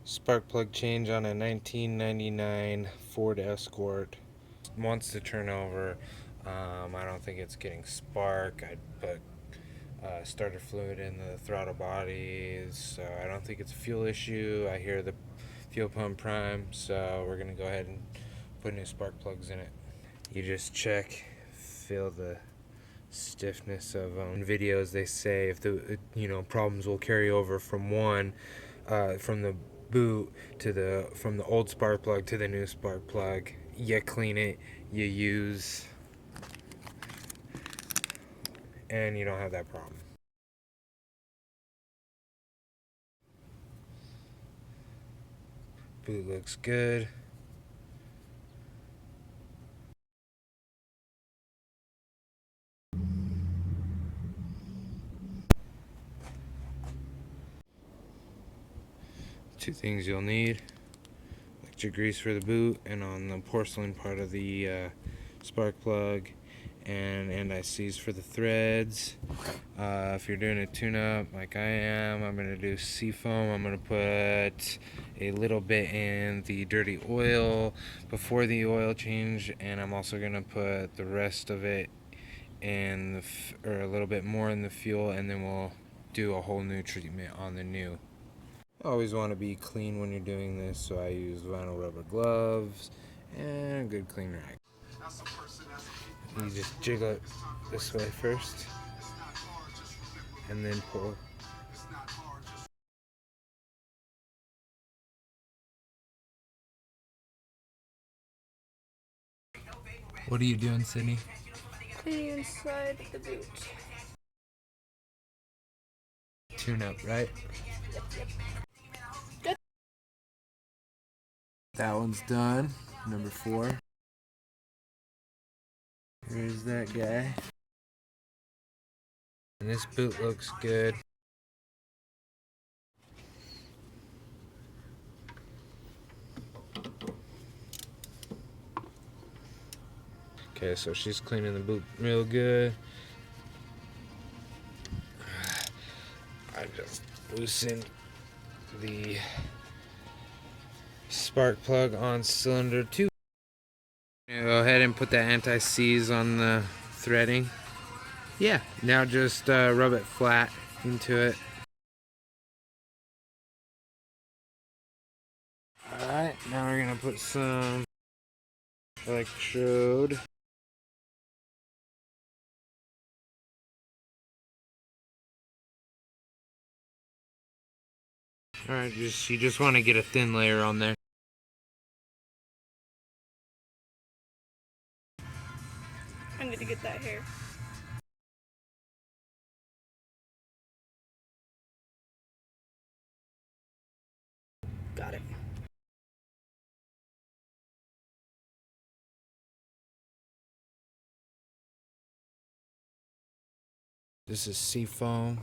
Spark plug change on a 1999 Ford Escort. Wants to turn over. I don't think it's getting spark. I put starter fluid in the throttle body, so I don't think it's a fuel issue. I hear the fuel pump prime, so we're gonna go ahead and put new spark plugs in it. You just check, feel the stiffness of them. In videos they say if the problems will carry over from from the boot to from the old spark plug to the new spark plug. You clean it, you use, and you don't have that problem. Boot looks good. Two things you'll need: electric grease for the boot, and on the porcelain part of the spark plug, and anti-seize for the threads. If you're doing a tune-up like I am, I'm going to do seafoam. I'm going to put a little bit in the dirty oil before the oil change, and I'm also going to put the rest of it in or a little bit more in the fuel, and then we'll do a whole new treatment on the new. Always want to be clean when you're doing this, so I use vinyl rubber gloves and a good clean rag. You just jiggle it this way first, and then pull. What are you doing, Sydney? Cleaning inside the boot. Tune up, right? Yep. Good. That one's done. Number 4. Here's that guy. And this boot looks good. Okay, so she's cleaning the boot real good. I just loosened the spark plug on cylinder 2. Go ahead and put the anti-seize on the threading. Yeah, now just rub it flat into it. Alright, now we're gonna put some electrode. Alright, you just want to get a thin layer on there. I need to get that hair. Got it. This is seafoam.